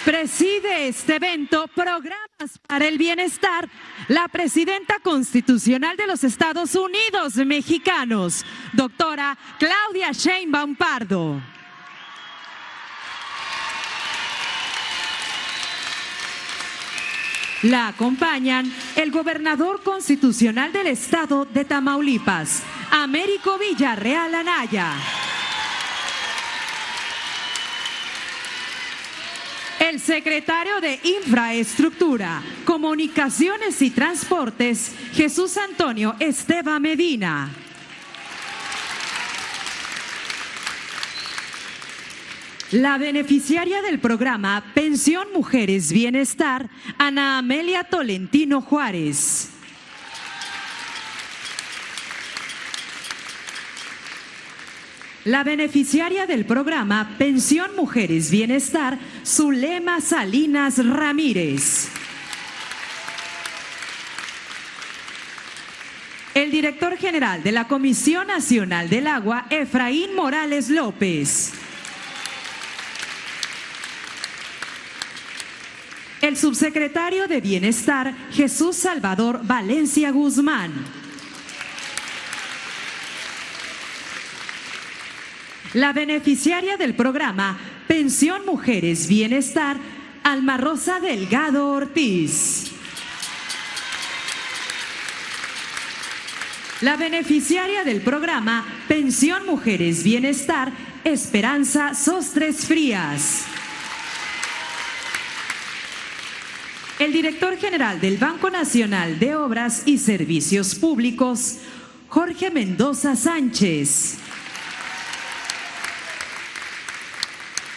Preside este evento, Programas para el Bienestar, la presidenta constitucional de los Estados Unidos mexicanos, doctora Claudia Sheinbaum Pardo. La acompañan el gobernador constitucional del estado de Tamaulipas, Américo Villarreal Anaya. El secretario de Infraestructura, Comunicaciones y Transportes, Jesús Antonio Esteva Medina. La beneficiaria del programa Pensión Mujeres Bienestar, Ana Amelia Tolentino Juárez. La beneficiaria del programa Pensión Mujeres Bienestar, Zulema Salinas Ramírez. El director general de la Comisión Nacional del Agua, Efraín Morales López. El subsecretario de Bienestar, Jesús Salvador Valencia Guzmán. La beneficiaria del programa Pensión Mujeres Bienestar, Alma Rosa Delgado Ortiz. La beneficiaria del programa Pensión Mujeres Bienestar, Esperanza Sostres Frías. El director general del Banco Nacional de Obras y Servicios Públicos, Jorge Mendoza Sánchez.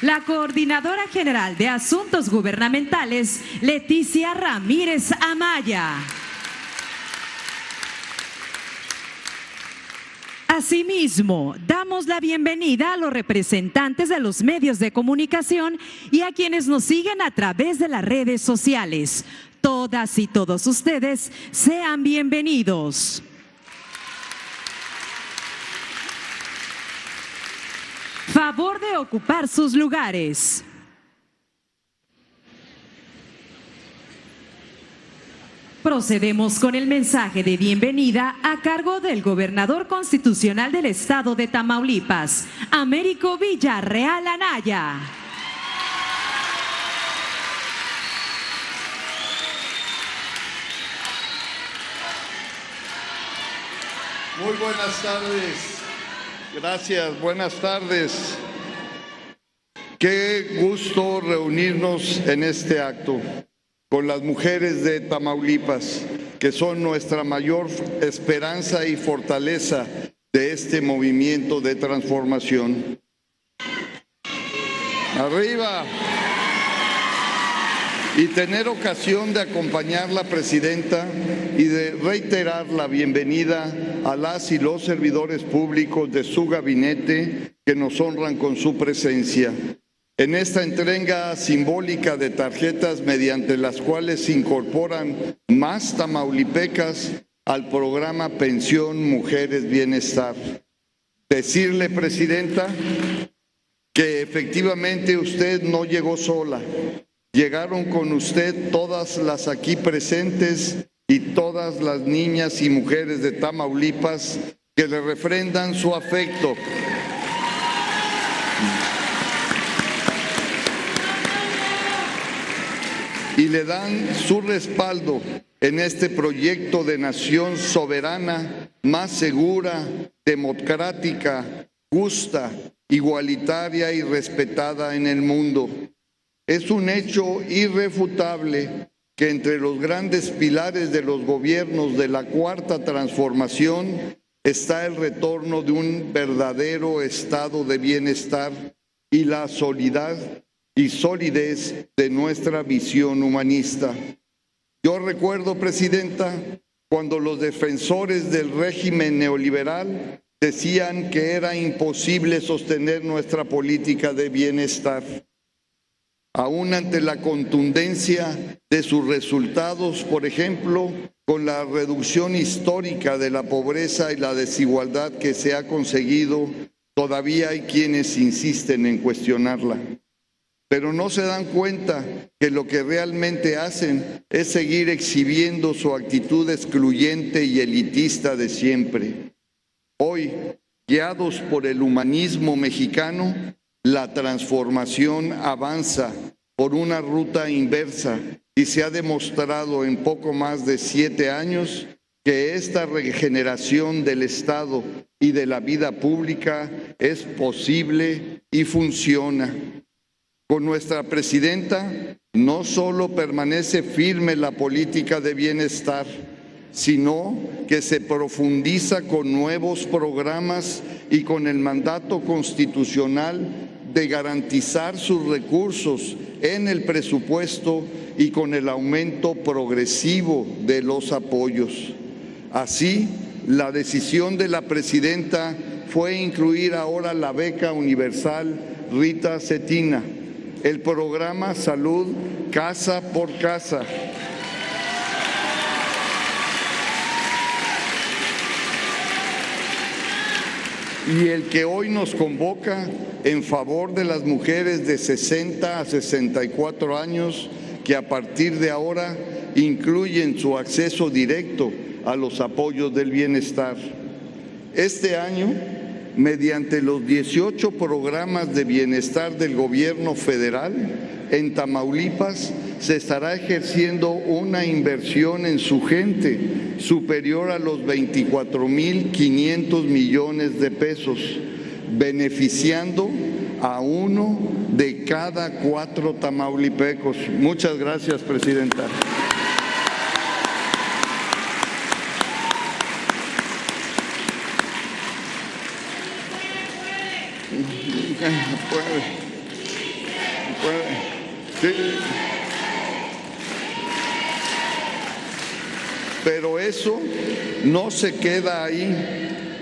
La coordinadora general de Asuntos Gubernamentales, Leticia Ramírez Amaya. Asimismo, damos la bienvenida a los representantes de los medios de comunicación y a quienes nos siguen a través de las redes sociales. Todas y todos ustedes sean bienvenidos. Favor de ocupar sus lugares. Procedemos con el mensaje de bienvenida a cargo del gobernador constitucional del estado de Tamaulipas, Américo Villarreal Anaya. Muy buenas tardes. Gracias, buenas tardes. Qué gusto reunirnos en este acto con las mujeres de Tamaulipas, que son nuestra mayor esperanza y fortaleza de este movimiento de transformación. ¡Arriba! Y tener ocasión de acompañar a la presidenta y de reiterar la bienvenida a las y los servidores públicos de su gabinete que nos honran con su presencia. En esta entrega simbólica de tarjetas mediante las cuales se incorporan más tamaulipecas al programa Pensión Mujeres Bienestar. Decirle, presidenta, que efectivamente usted no llegó sola. Llegaron con usted todas las aquí presentes y todas las niñas y mujeres de Tamaulipas que le refrendan su afecto. Y le dan su respaldo en este proyecto de nación soberana, más segura, democrática, justa, igualitaria y respetada en el mundo. Es un hecho irrefutable que entre los grandes pilares de los gobiernos de la Cuarta Transformación está el retorno de un verdadero estado de bienestar y la solidez de nuestra visión humanista. Yo recuerdo, presidenta, cuando los defensores del régimen neoliberal decían que era imposible sostener nuestra política de bienestar. Aún ante la contundencia de sus resultados, por ejemplo, con la reducción histórica de la pobreza y la desigualdad que se ha conseguido, todavía hay quienes insisten en cuestionarla. pero no se dan cuenta que lo que realmente hacen es seguir exhibiendo su actitud excluyente y elitista de siempre. Hoy, guiados por el humanismo mexicano, la transformación avanza por una ruta inversa y se ha demostrado en poco más de 7 años que esta regeneración del Estado y de la vida pública es posible y funciona. Con nuestra presidenta no solo permanece firme la política de bienestar, sino que se profundiza con nuevos programas y con el mandato constitucional de garantizar sus recursos en el presupuesto y con el aumento progresivo de los apoyos. Así, la decisión de la presidenta fue incluir ahora la beca universal Rita Cetina, el programa Salud Casa por Casa, y el que hoy nos convoca en favor de las mujeres de 60 a 64 años que a partir de ahora incluyen su acceso directo a los apoyos del bienestar. Este año, mediante los 18 programas de bienestar del gobierno federal, en Tamaulipas se estará ejerciendo una inversión en su gente superior a los 24,500 millones de pesos, beneficiando a 1 de cada 4 tamaulipecos. Muchas gracias, presidenta. Sí. Pero eso no se queda ahí.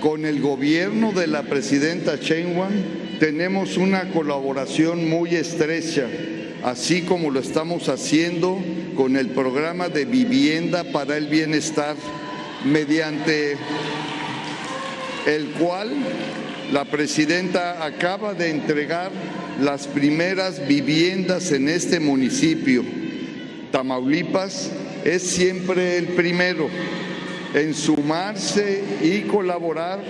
Con el gobierno de la presidenta Sheinbaum tenemos una colaboración muy estrecha, así como lo estamos haciendo con el programa de vivienda para el bienestar, mediante el cual la presidenta acaba de entregar las primeras viviendas en este municipio. Tamaulipas es siempre el primero en sumarse y colaborar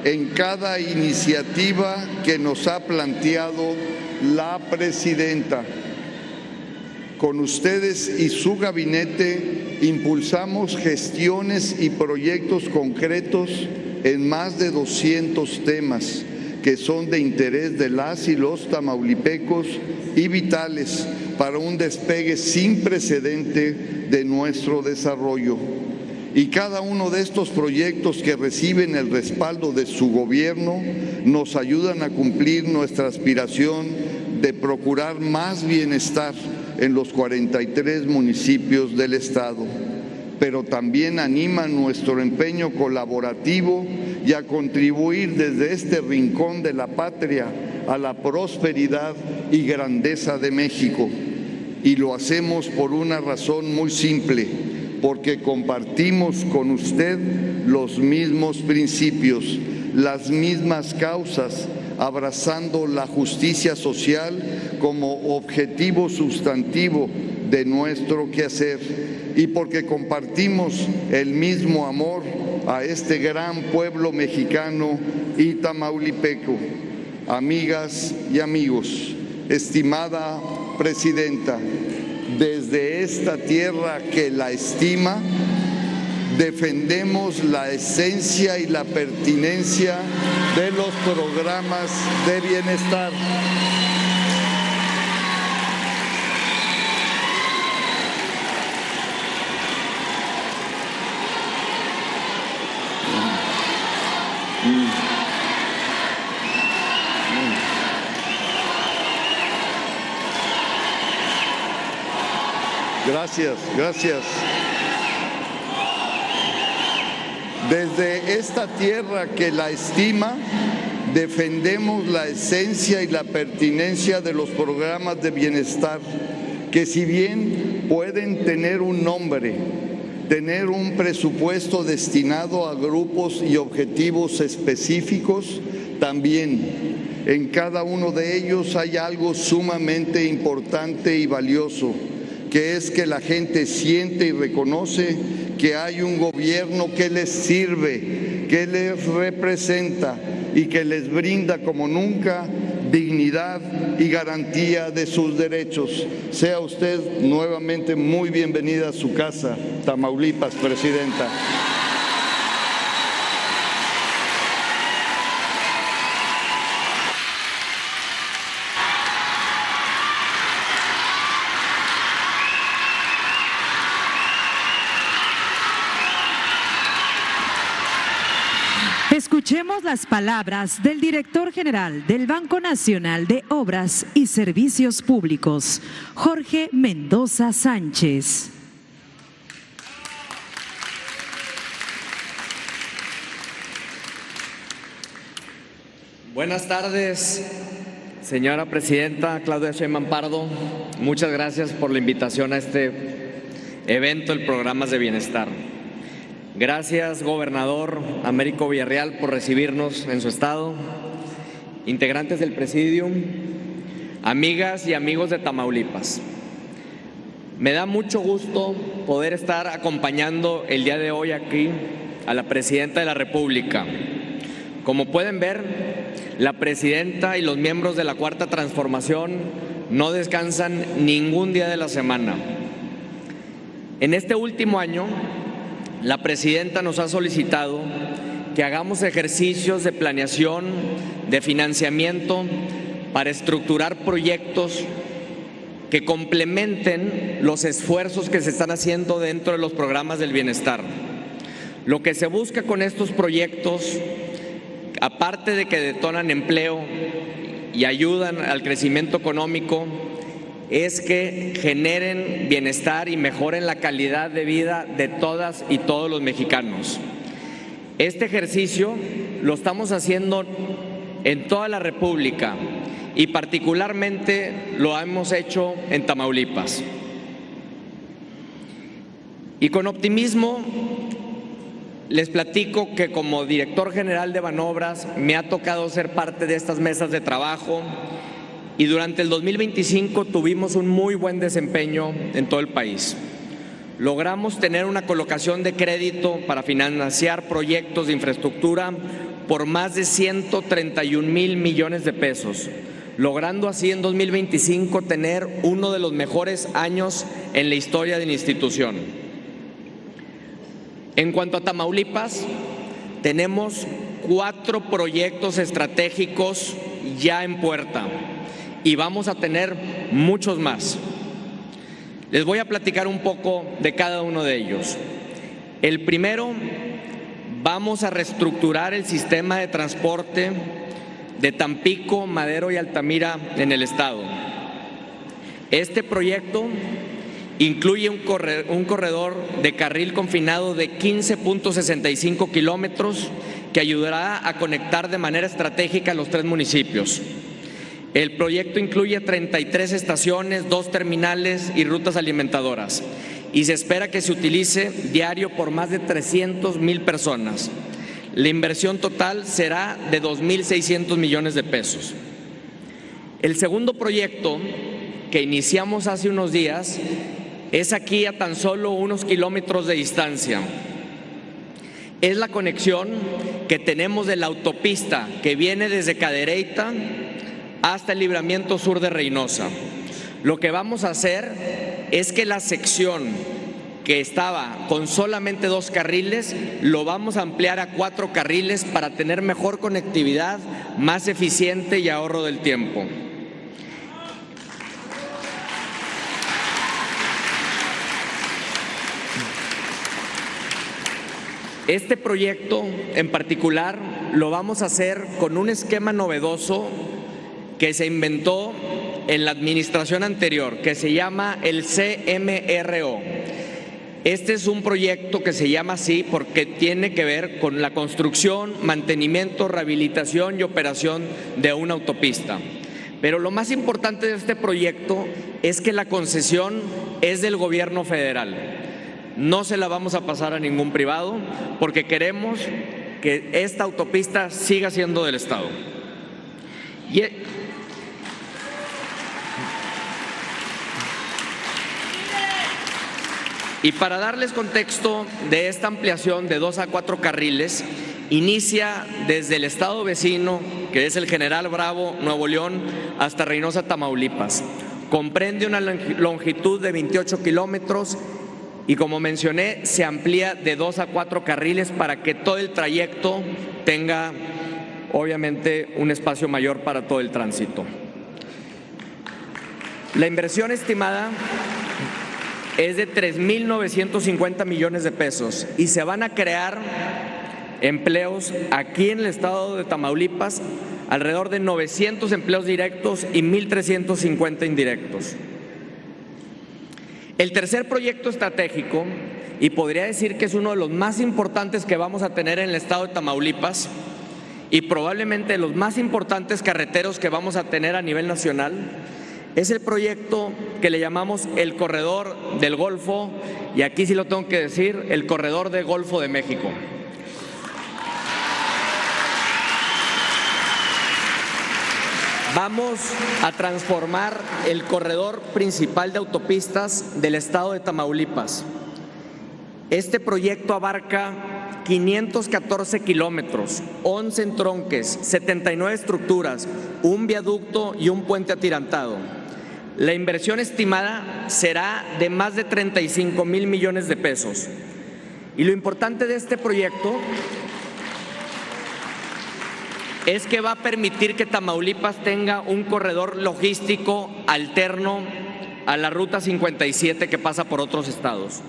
en cada iniciativa que nos ha planteado la presidenta. Con ustedes y su gabinete impulsamos gestiones y proyectos concretos en más de 200 temas que son de interés de las y los tamaulipecos y vitales para un despegue sin precedente de nuestro desarrollo. Y cada uno de estos proyectos que reciben el respaldo de su gobierno nos ayudan a cumplir nuestra aspiración de procurar más bienestar en los 43 municipios del Estado, pero también animan nuestro empeño colaborativo y a contribuir desde este rincón de la patria a la prosperidad y grandeza de México. Y lo hacemos por una razón muy simple, porque compartimos con usted los mismos principios, las mismas causas, abrazando la justicia social como objetivo sustantivo de nuestro quehacer, y porque compartimos el mismo amor a este gran pueblo mexicano y tamaulipeco. Amigas y amigos, estimada presidenta, desde esta tierra que la estima, defendemos la esencia y la pertinencia de los programas de bienestar. Gracias, gracias. Desde esta tierra que la estima, defendemos la esencia y la pertinencia de los programas de bienestar, que si bien pueden tener un nombre, tener un presupuesto destinado a grupos y objetivos específicos, también En cada uno de ellos hay algo sumamente importante y valioso, que es que la gente siente y reconoce que hay un gobierno que les sirve, que les representa y que les brinda como nunca dignidad y garantía de sus derechos. Sea usted nuevamente muy bienvenida a su casa, Tamaulipas, Presidenta. Escuchemos las palabras del director general del Banco Nacional de Obras y Servicios Públicos, Jorge Mendoza Sánchez. Buenas tardes, señora presidenta Claudia Sheinbaum Pardo. Muchas gracias por la invitación a este evento del Programas de Bienestar. Gracias, gobernador Américo Villarreal, por recibirnos en su estado, integrantes del Presidium, amigas y amigos de Tamaulipas. Me da mucho gusto poder estar acompañando el día de hoy aquí a la Presidenta de la República. Como pueden ver, la Presidenta y los miembros de la Cuarta Transformación no descansan ningún día de la semana. En este último año, la Presidenta nos ha solicitado que hagamos ejercicios de planeación, de financiamiento, para estructurar proyectos que complementen los esfuerzos que se están haciendo dentro de los programas del bienestar. Lo que se busca con estos proyectos, aparte de que detonan empleo y ayudan al crecimiento económico, es que generen bienestar y mejoren la calidad de vida de todas y todos los mexicanos. Este ejercicio lo estamos haciendo en toda la República y particularmente lo hemos hecho en Tamaulipas. Y con optimismo les platico que como director general de Banobras me ha tocado ser parte de estas mesas de trabajo y durante el 2025 tuvimos un muy buen desempeño en todo el país. Logramos tener una colocación de crédito para financiar proyectos de infraestructura por más de 131,000 millones de pesos, logrando así en 2025 tener uno de los mejores años en la historia de la institución. En cuanto a Tamaulipas, tenemos 4 proyectos estratégicos ya en puerta y vamos a tener muchos más. Les voy a platicar un poco de cada uno de ellos. El primero, vamos a reestructurar el sistema de transporte de Tampico, Madero y Altamira en el estado. Este proyecto incluye un corredor de carril confinado de 15.65 kilómetros que ayudará a conectar de manera estratégica los 3 municipios. El proyecto incluye 33 estaciones, 2 terminales y rutas alimentadoras y se espera que se utilice diario por más de 300,000 personas. La inversión total será de 2,600 millones de pesos. El segundo proyecto que iniciamos hace unos días es aquí a tan solo unos kilómetros de distancia. Es la conexión que tenemos de la autopista que viene desde Cadereyta hasta el libramiento sur de Reynosa. Lo que vamos a hacer es que la sección que estaba con solamente 2 carriles, lo vamos a ampliar a 4 carriles para tener mejor conectividad, más eficiente y ahorro del tiempo. Este proyecto en particular lo vamos a hacer con un esquema novedoso que se inventó en la administración anterior, que se llama el CMRO. Este es un proyecto que se llama así porque tiene que ver con la construcción, mantenimiento, rehabilitación y operación de una autopista. Pero lo más importante de este proyecto es que la concesión es del gobierno federal. No se la vamos a pasar a ningún privado porque queremos que esta autopista siga siendo del Estado. Y para darles contexto de esta ampliación de 2 a 4 carriles, inicia desde el estado vecino, que es el General Bravo, Nuevo León, hasta Reynosa, Tamaulipas. Comprende una longitud de 28 kilómetros y, como mencioné, se amplía de 2 a 4 carriles para que todo el trayecto tenga, obviamente, un espacio mayor para todo el tránsito. La inversión estimada es de 3.950 millones de pesos y se van a crear empleos aquí en el estado de Tamaulipas, alrededor de 900 empleos directos y 1.350 indirectos. El tercer proyecto estratégico, y podría decir que es uno de los más importantes que vamos a tener en el estado de Tamaulipas y probablemente los más importantes carreteros que vamos a tener a nivel nacional, es el proyecto que le llamamos el Corredor del Golfo, y aquí sí lo tengo que decir, el Corredor del Golfo de México. Vamos a transformar el corredor principal de autopistas del estado de Tamaulipas. Este proyecto abarca 514 kilómetros, 11 entronques, 79 estructuras, un viaducto y un puente atirantado. La inversión estimada será de más de 35,000 millones de pesos. Y lo importante de este proyecto es que va a permitir que Tamaulipas tenga un corredor logístico alterno a la Ruta 57 que pasa por otros estados.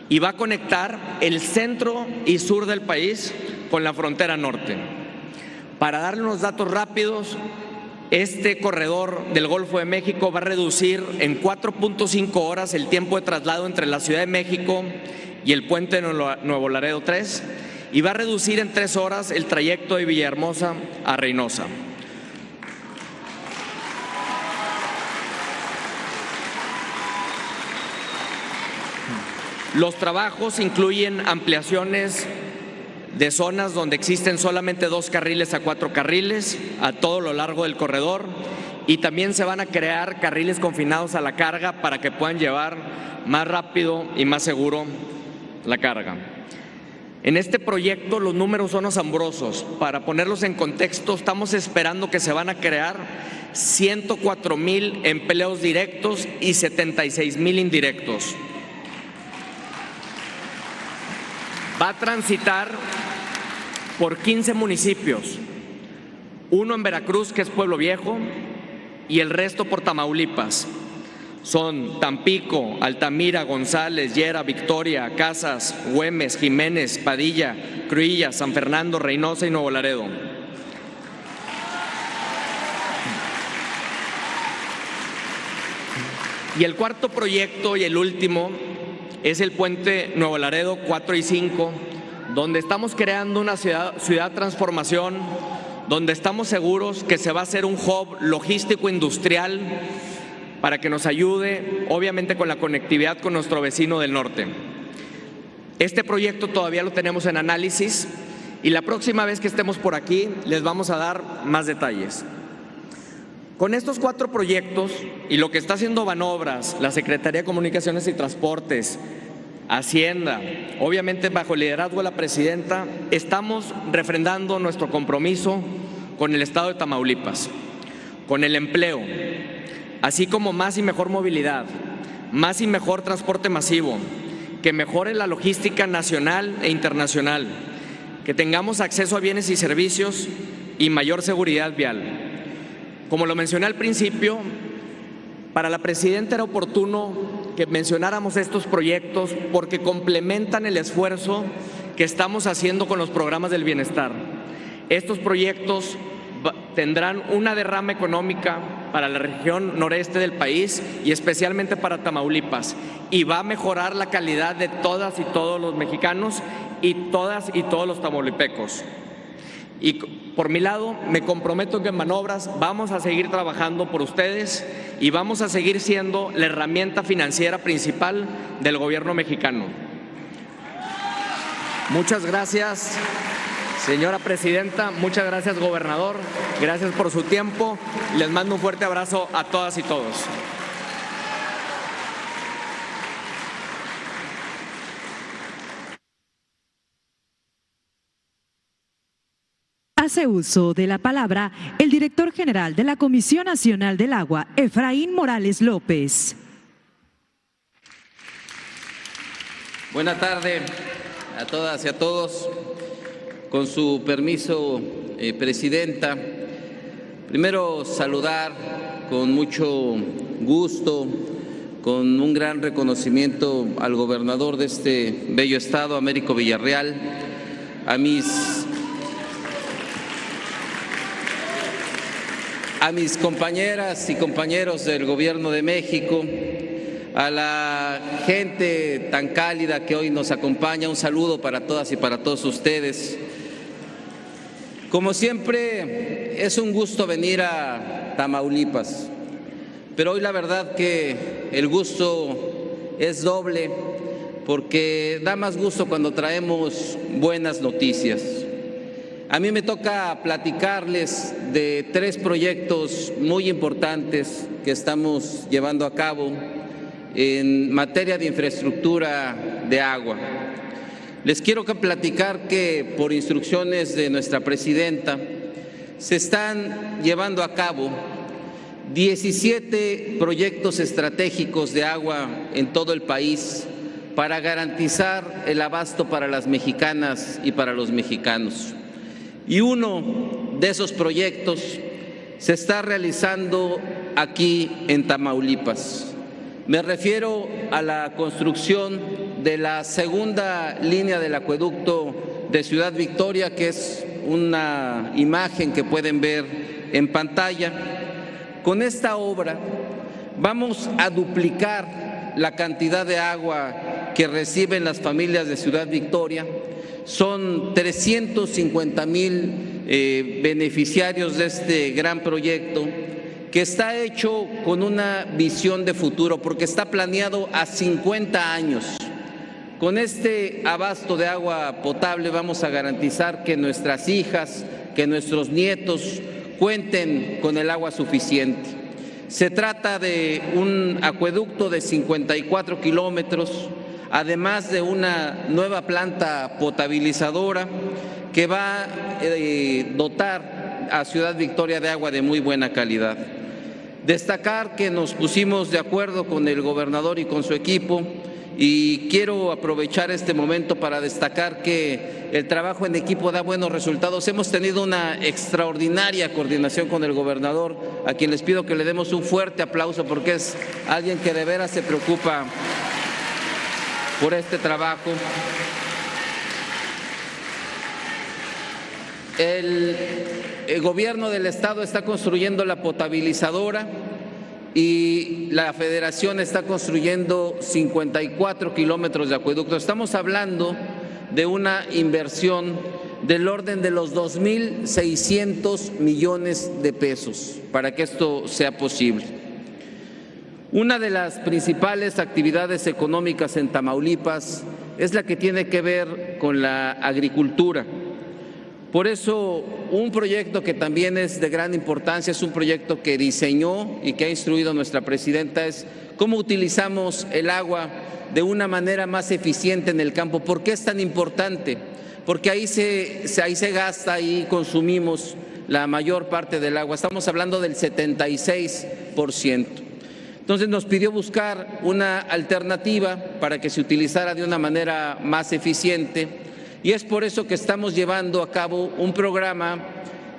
Y va a conectar el centro y sur del país con la frontera norte. Para darle unos datos rápidos, este corredor del Golfo de México va a reducir en 4.5 horas el tiempo de traslado entre la Ciudad de México y el puente de Nuevo Laredo 3 y va a reducir en 3 horas el trayecto de Villahermosa a Reynosa. Los trabajos incluyen ampliaciones de zonas donde existen solamente 2 carriles a 4 carriles a todo lo largo del corredor, y también se van a crear carriles confinados a la carga para que puedan llevar más rápido y más seguro la carga. En este proyecto los números son asombrosos. Para ponerlos en contexto, estamos esperando que se van a crear 104,000 empleos directos y 76,000 indirectos. Va a transitar por 15 municipios, uno en Veracruz, que es Pueblo Viejo, y el resto por Tamaulipas. Son Tampico, Altamira, González, Llera, Victoria, Casas, Güemes, Jiménez, Padilla, Cruilla, San Fernando, Reynosa y Nuevo Laredo. Y el cuarto proyecto y el último es el puente Nuevo Laredo 4 y 5, donde estamos creando una ciudad transformación, donde estamos seguros que se va a hacer un hub logístico industrial para que nos ayude, obviamente, con la conectividad con nuestro vecino del norte. Este proyecto todavía lo tenemos en análisis y la próxima vez que estemos por aquí les vamos a dar más detalles. Con estos 4 proyectos y lo que está haciendo Banobras, la Secretaría de Comunicaciones y Transportes, Hacienda, obviamente bajo el liderazgo de la presidenta, estamos refrendando nuestro compromiso con el estado de Tamaulipas, con el empleo, así como más y mejor movilidad, más y mejor transporte masivo, que mejore la logística nacional e internacional, que tengamos acceso a bienes y servicios y mayor seguridad vial. Como lo mencioné al principio, para la presidenta era oportuno que mencionáramos estos proyectos porque complementan el esfuerzo que estamos haciendo con los programas del bienestar. Estos proyectos tendrán una derrama económica para la región noreste del país y especialmente para Tamaulipas, y va a mejorar la calidad de todas y todos los mexicanos y todas y todos los tamaulipecos. Y por mi lado, me comprometo que en Banobras vamos a seguir trabajando por ustedes y vamos a seguir siendo la herramienta financiera principal del gobierno mexicano. Muchas gracias. Señora presidenta, muchas gracias, gobernador. Gracias por su tiempo. Les mando un fuerte abrazo a todas y todos. Hace uso de la palabra el director general de la Comisión Nacional del Agua, Efraín Morales López. Buenas tardes a todas y a todos. Con su permiso, presidenta, primero saludar con mucho gusto, con un gran reconocimiento al gobernador de este bello estado, Américo Villarreal, a mis compañeras y compañeros del Gobierno de México, a la gente tan cálida que hoy nos acompaña, un saludo para todas y para todos ustedes. Como siempre, es un gusto venir a Tamaulipas, pero hoy la verdad que el gusto es doble, porque da más gusto cuando traemos buenas noticias. A mí me toca platicarles de 3 proyectos muy importantes que estamos llevando a cabo en materia de infraestructura de agua. Les quiero platicar que por instrucciones de nuestra presidenta se están llevando a cabo 17 proyectos estratégicos de agua en todo el país para garantizar el abasto para las mexicanas y para los mexicanos. Y uno de esos proyectos se está realizando aquí en Tamaulipas. Me refiero a la construcción de la segunda línea del acueducto de Ciudad Victoria, que es una imagen que pueden ver en pantalla. Con esta obra vamos a duplicar la cantidad de agua que reciben las familias de Ciudad Victoria. Son 350,000 beneficiarios de este gran proyecto, que está hecho con una visión de futuro, porque está planeado a 50 años. Con este abasto de agua potable vamos a garantizar que nuestras hijas, que nuestros nietos cuenten con el agua suficiente. Se trata de un acueducto de 54 kilómetros, además de una nueva planta potabilizadora que va a dotar a Ciudad Victoria de agua de muy buena calidad. Destacar que nos pusimos de acuerdo con el gobernador y con su equipo, y quiero aprovechar este momento para destacar que el trabajo en equipo da buenos resultados. Hemos tenido una extraordinaria coordinación con el gobernador, a quien les pido que le demos un fuerte aplauso, porque es alguien que de veras se preocupa por este trabajo. El gobierno del estado está construyendo la potabilizadora y la federación está construyendo 54 kilómetros de acueducto. Estamos hablando de una inversión del orden de los 2,600 millones de pesos para que esto sea posible. Una de las principales actividades económicas en Tamaulipas es la que tiene que ver con la agricultura. Por eso, un proyecto que también es de gran importancia, es un proyecto que diseñó y que ha instruido nuestra presidenta, es cómo utilizamos el agua de una manera más eficiente en el campo. ¿Por qué es tan importante? Porque ahí se gasta, ahí consumimos la mayor parte del agua. Estamos hablando del 76%. Entonces nos pidió buscar una alternativa para que se utilizara de una manera más eficiente. Y es por eso que estamos llevando a cabo un programa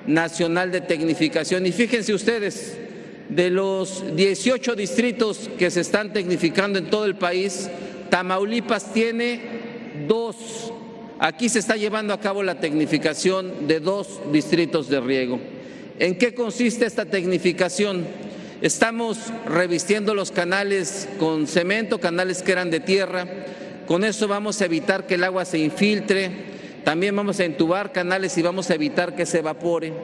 nacional de tecnificación. Y fíjense ustedes, de los 18 distritos que se están tecnificando en todo el país, Tamaulipas tiene 2. Aquí se está llevando a cabo la tecnificación de 2 distritos de riego. ¿En qué consiste esta tecnificación? Estamos revistiendo los canales con cemento, canales que eran de tierra. Con eso vamos a evitar que el agua se infiltre, también vamos a entubar canales y vamos a evitar que se evapore.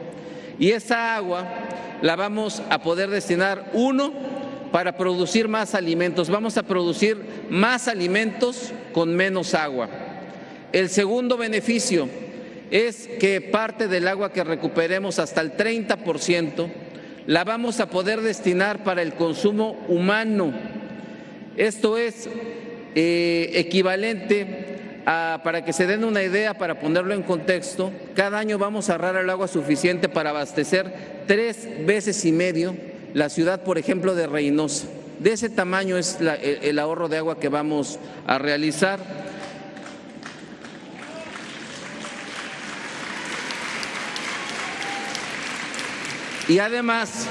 Y esa agua la vamos a poder destinar, uno, para producir más alimentos. Vamos a producir más alimentos con menos agua. El segundo beneficio es que parte del agua que recuperemos, hasta el 30%, la vamos a poder destinar para el consumo humano. Esto es equivalente a, para que se den una idea, para ponerlo en contexto, cada año vamos a ahorrar el agua suficiente para abastecer 3,5 veces la ciudad, por ejemplo, de Reynosa. De ese tamaño es el ahorro de agua que vamos a realizar. Y además,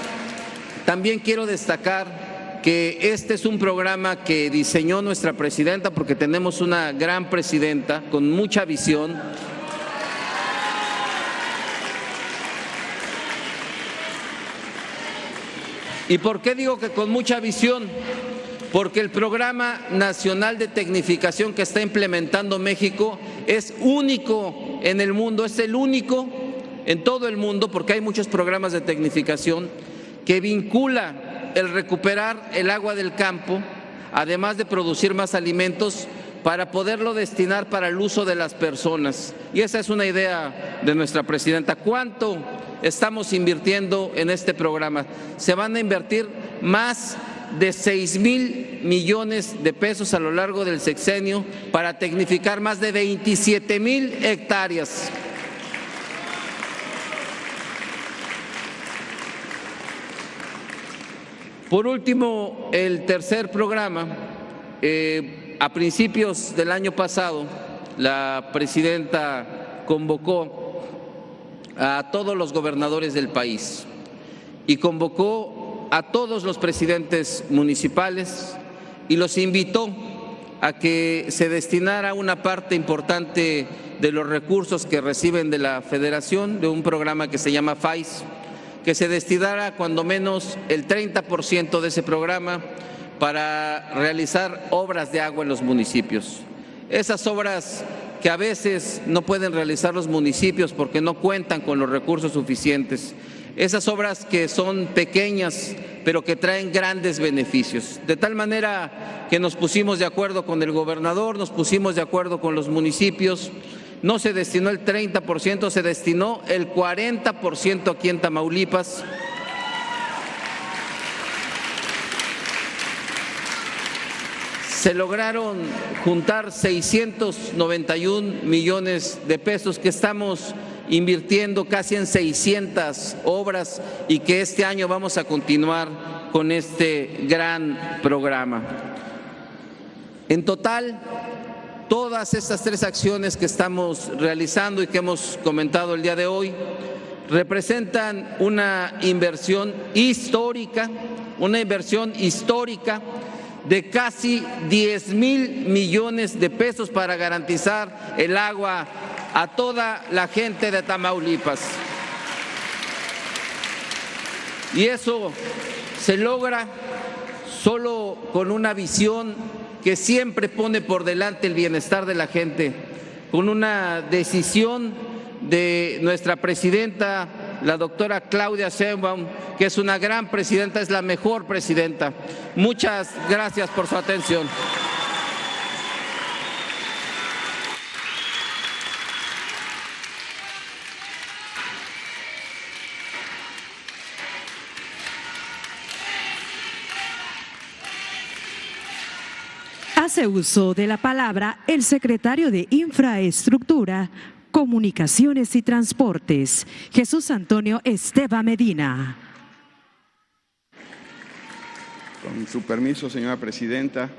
también quiero destacar que este es un programa que diseñó nuestra presidenta, porque tenemos una gran presidenta con mucha visión. ¿Y por qué digo que con mucha visión? Porque el Programa Nacional de Tecnificación que está implementando México es único en el mundo, es el único en todo el mundo, porque hay muchos programas de tecnificación que vincula el recuperar el agua del campo, además de producir más alimentos, para poderlo destinar para el uso de las personas. Y esa es una idea de nuestra presidenta. ¿Cuánto estamos invirtiendo en este programa? Se van a invertir más de 6,000 millones de pesos a lo largo del sexenio para tecnificar más de 27,000 hectáreas. Por último, el tercer programa, a principios del año pasado, la presidenta convocó a todos los gobernadores del país y convocó a todos los presidentes municipales y los invitó a que se destinara una parte importante de los recursos que reciben de la Federación, de un programa que se llama FAIS, que se destinara cuando menos el 30% de ese programa para realizar obras de agua en los municipios. Esas obras que a veces no pueden realizar los municipios porque no cuentan con los recursos suficientes. Esas obras que son pequeñas, pero que traen grandes beneficios. De tal manera que nos pusimos de acuerdo con el gobernador, nos pusimos de acuerdo con los municipios. No se destinó el 30%, se destinó el 40% aquí en Tamaulipas. Se lograron juntar 691 millones de pesos que estamos invirtiendo casi en 600 obras y que este año vamos a continuar con este gran programa. En total, todas estas tres acciones que estamos realizando y que hemos comentado el día de hoy representan una inversión histórica de casi 10,000 millones de pesos para garantizar el agua a toda la gente de Tamaulipas. Y eso se logra solo con una visión que siempre pone por delante el bienestar de la gente, con una decisión de nuestra presidenta, la doctora Claudia Sheinbaum, que es una gran presidenta, es la mejor presidenta. Muchas gracias por su atención. Hace uso de la palabra el secretario de Infraestructura, Comunicaciones y Transportes, Jesús Antonio Esteva Medina. Con su permiso, señora presidenta,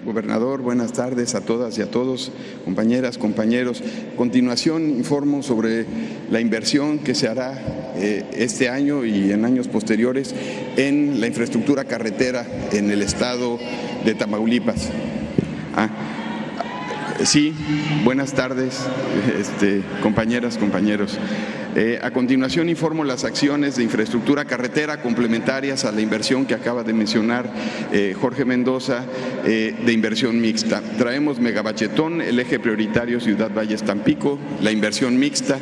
gobernador, buenas tardes a todas y a todos, compañeras, compañeros. A continuación, informo sobre la inversión que se hará este año y en años posteriores en la infraestructura carretera en el estado de Tamaulipas. Sí, buenas tardes, compañeras, compañeros. A continuación informo las acciones de infraestructura carretera complementarias a la inversión que acaba de mencionar Jorge Mendoza, de inversión mixta. Traemos megabachetón, el eje prioritario Ciudad Valles-Tampico, la inversión mixta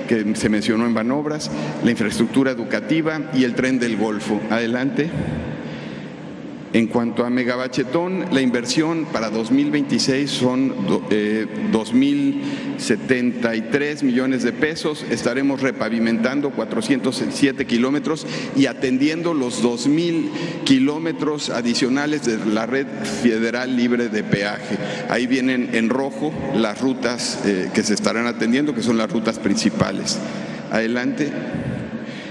que se mencionó en Banobras, la infraestructura educativa y el tren del Golfo. Adelante. En cuanto a Megabachetón, la inversión para 2026 son 2.073 millones de pesos. Estaremos repavimentando 407 kilómetros y atendiendo los 2.000 kilómetros adicionales de la red federal libre de peaje. Ahí vienen en rojo las rutas que se estarán atendiendo, que son las rutas principales. Adelante.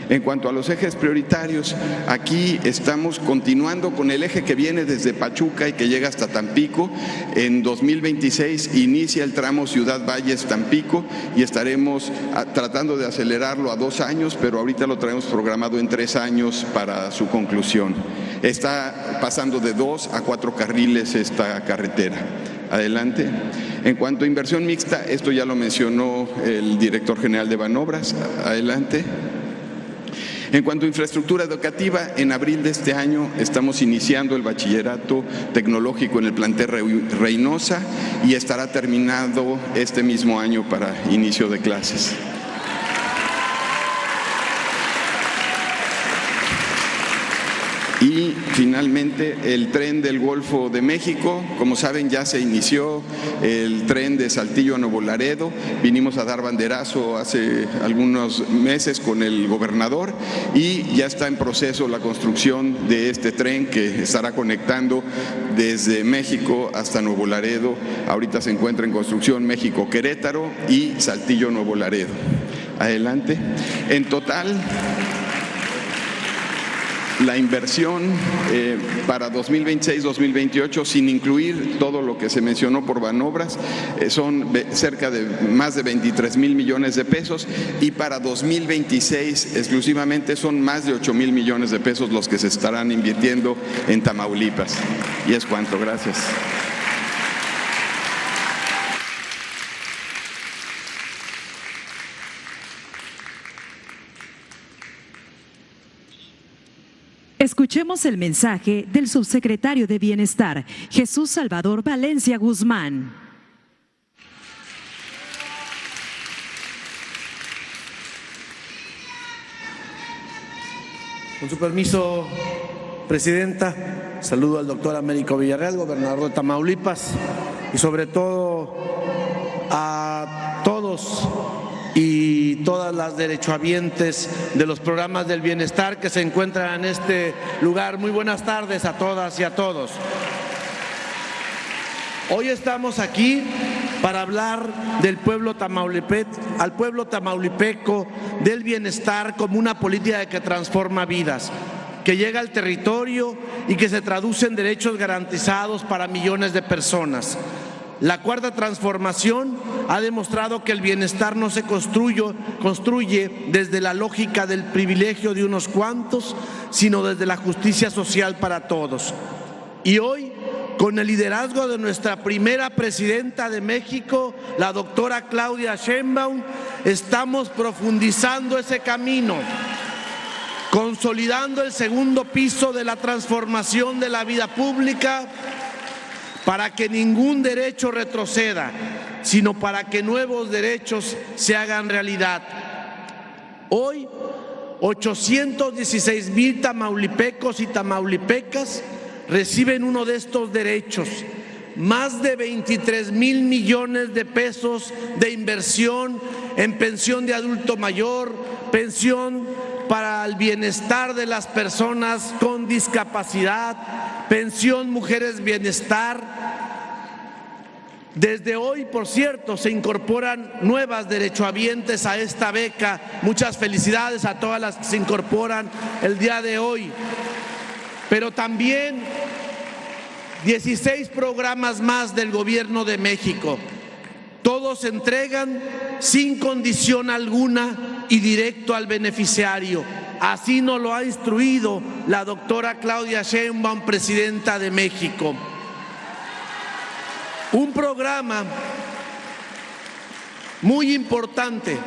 En cuanto a los ejes prioritarios, aquí estamos continuando con el eje que viene desde Pachuca y que llega hasta Tampico. En 2026 inicia el tramo Ciudad Valles-Tampico y estaremos tratando de acelerarlo a 2 años, pero ahorita lo traemos programado en 3 años para su conclusión. Está pasando de 2 a 4 carriles esta carretera. Adelante. En cuanto a inversión mixta, esto ya lo mencionó el director general de Banobras. Adelante. En cuanto a infraestructura educativa, en abril de este año estamos iniciando el bachillerato tecnológico en el plantel Reynosa y estará terminado este mismo año para inicio de clases. Y finalmente el tren del Golfo de México, como saben ya se inició el tren de Saltillo a Nuevo Laredo, vinimos a dar banderazo hace algunos meses con el gobernador y ya está en proceso la construcción de este tren que estará conectando desde México hasta Nuevo Laredo. Ahorita se encuentra en construcción México-Querétaro y Saltillo-Nuevo Laredo. Adelante. En total, la inversión para 2026-2028, sin incluir todo lo que se mencionó por Banobras, son cerca de más de 23,000 millones de pesos y para 2026 exclusivamente son más de 8,000 millones de pesos los que se estarán invirtiendo en Tamaulipas. Y es cuanto. Gracias. Escuchemos el mensaje del subsecretario de Bienestar, Jesús Salvador Valencia Guzmán. Con su permiso, Presidenta, saludo al doctor Américo Villarreal, gobernador de Tamaulipas, y sobre todo a todos y todas las derechohabientes de los programas del bienestar que se encuentran en este lugar. Muy buenas tardes a todas y a todos. Hoy estamos aquí para hablar del pueblo tamaulipeco, del bienestar como una política que transforma vidas, que llega al territorio y que se traduce en derechos garantizados para millones de personas. La cuarta transformación ha demostrado que el bienestar no se construye desde la lógica del privilegio de unos cuantos, sino desde la justicia social para todos. Y hoy, con el liderazgo de nuestra primera presidenta de México, la doctora Claudia Sheinbaum, estamos profundizando ese camino, consolidando el segundo piso de la transformación de la vida pública, para que ningún derecho retroceda, sino para que nuevos derechos se hagan realidad. Hoy, 816,000 tamaulipecos y tamaulipecas reciben uno de estos derechos. Más de 23,000 millones de pesos de inversión en pensión de adulto mayor, pensión para el bienestar de las personas con discapacidad, pensión Mujeres Bienestar. Desde hoy, por cierto, se incorporan nuevas derechohabientes a esta beca. Muchas felicidades a todas las que se incorporan el día de hoy. Pero también 16 programas más del Gobierno de México. Todos se entregan sin condición alguna y directo al beneficiario. Así nos lo ha instruido la doctora Claudia Sheinbaum, presidenta de México. Un programa muy importante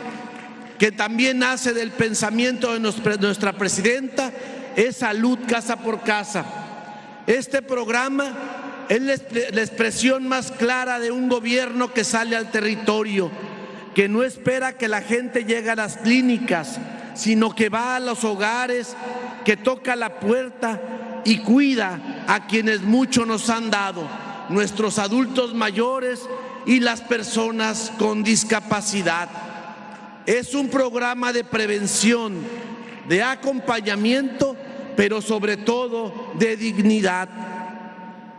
que también nace del pensamiento de nuestra presidenta es Salud Casa por Casa. Este programa es la expresión más clara de un gobierno que sale al territorio, que no espera que la gente llegue a las clínicas, sino que va a los hogares, que toca la puerta y cuida a quienes mucho nos han dado, nuestros adultos mayores y las personas con discapacidad. Es un programa de prevención, de acompañamiento, pero sobre todo de dignidad.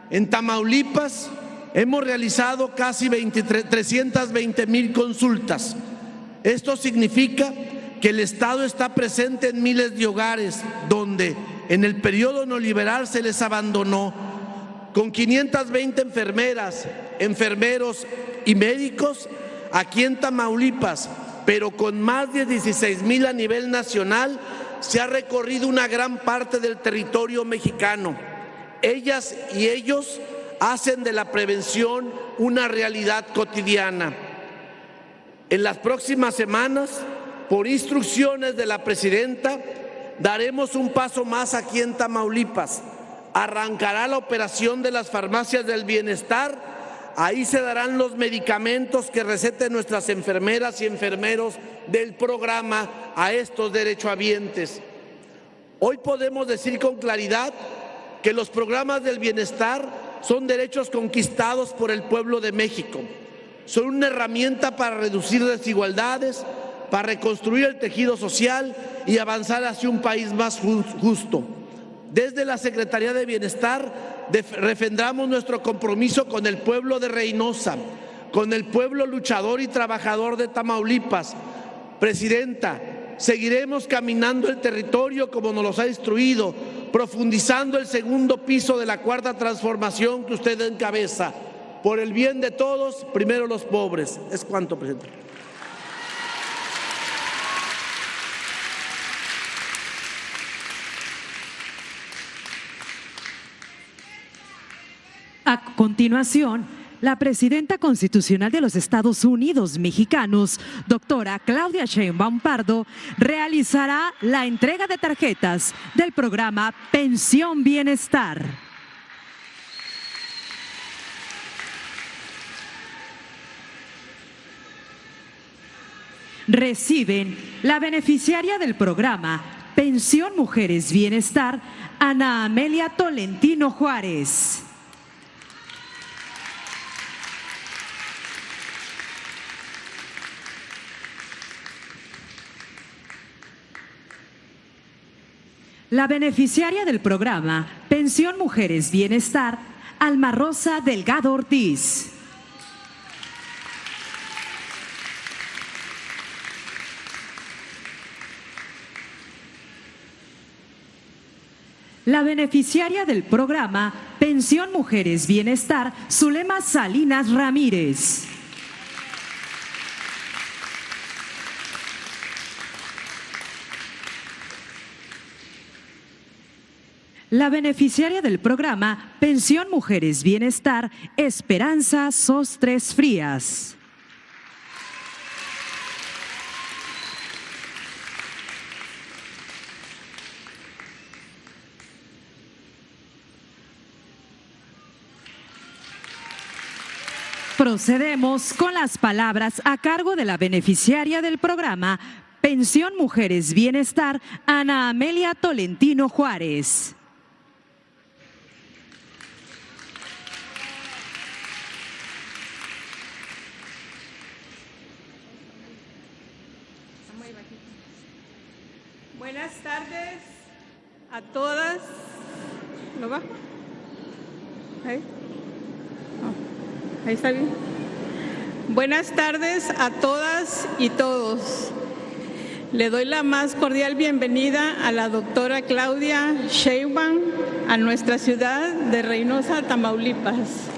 En Tamaulipas hemos realizado casi 320,000 consultas. Esto significa que el Estado está presente en miles de hogares donde en el periodo neoliberal se les abandonó. Con 520 enfermeras, enfermeros y médicos aquí en Tamaulipas, pero con más de 16,000 a nivel nacional, se ha recorrido una gran parte del territorio mexicano. Ellas y ellos hacen de la prevención una realidad cotidiana. En las próximas semanas, por instrucciones de la presidenta, daremos un paso más aquí en Tamaulipas. Arrancará la operación de las farmacias del bienestar. Ahí se darán los medicamentos que receten nuestras enfermeras y enfermeros del programa a estos derechohabientes. Hoy podemos decir con claridad que los programas del bienestar son derechos conquistados por el pueblo de México. Son una herramienta para reducir desigualdades, para reconstruir el tejido social y avanzar hacia un país más justo. Desde la Secretaría de Bienestar refrendamos nuestro compromiso con el pueblo de Reynosa, con el pueblo luchador y trabajador de Tamaulipas. Presidenta, seguiremos caminando el territorio como nos lo ha instruido, profundizando el segundo piso de la cuarta transformación que usted encabeza. Por el bien de todos, primero los pobres. Es cuanto, presidente. A continuación, la presidenta constitucional de los Estados Unidos mexicanos, doctora Claudia Sheinbaum Pardo, realizará la entrega de tarjetas del programa Pensión Bienestar. Reciben la beneficiaria del programa Pensión Mujeres Bienestar, Ana Amelia Tolentino Juárez. La beneficiaria del programa Pensión Mujeres Bienestar, Alma Rosa Delgado Ortiz. La beneficiaria del programa Pensión Mujeres Bienestar, Zulema Salinas Ramírez. La beneficiaria del programa Pensión Mujeres Bienestar, Esperanza Sostres Frías. Procedemos con las palabras a cargo de la beneficiaria del programa Pensión Mujeres Bienestar, Ana Amelia Tolentino Juárez. Buenas tardes a todas. ¿Lo bajo? ¿Ahí? Oh, ahí está bien. Buenas tardes a todas y todos. Le doy la más cordial bienvenida a la doctora Claudia Sheinbaum a nuestra ciudad de Reynosa, Tamaulipas.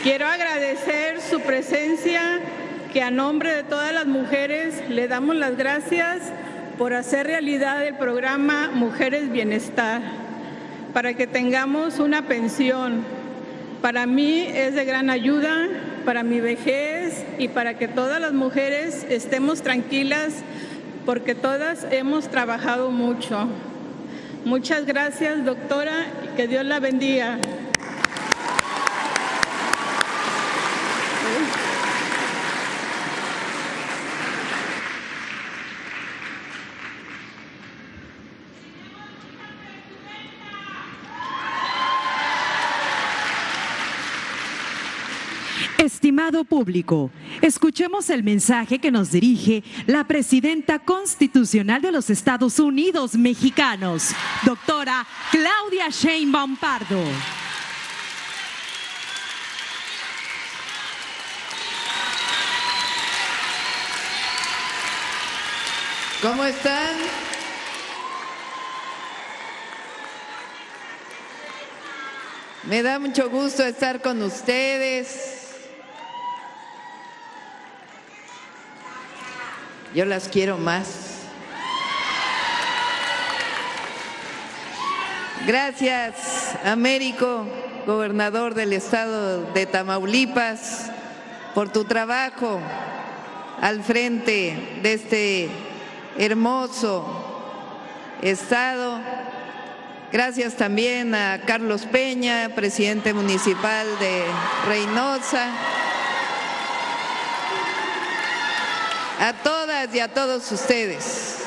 Quiero agradecer su presencia, que a nombre de todas las mujeres le damos las gracias por hacer realidad el programa Mujeres Bienestar, para que tengamos una pensión. Para mí es de gran ayuda, para mi vejez y para que todas las mujeres estemos tranquilas, porque todas hemos trabajado mucho. Muchas gracias, doctora, y que Dios la bendiga. Estimado público, escuchemos el mensaje que nos dirige la presidenta constitucional de los Estados Unidos mexicanos, doctora Claudia Sheinbaum Pardo. ¿Cómo están? Me da mucho gusto estar con ustedes. Yo las quiero más. Gracias, Américo, gobernador del estado de Tamaulipas, por tu trabajo al frente de este hermoso estado. Gracias también a Carlos Peña, presidente municipal de Reynosa. A todas y a todos ustedes,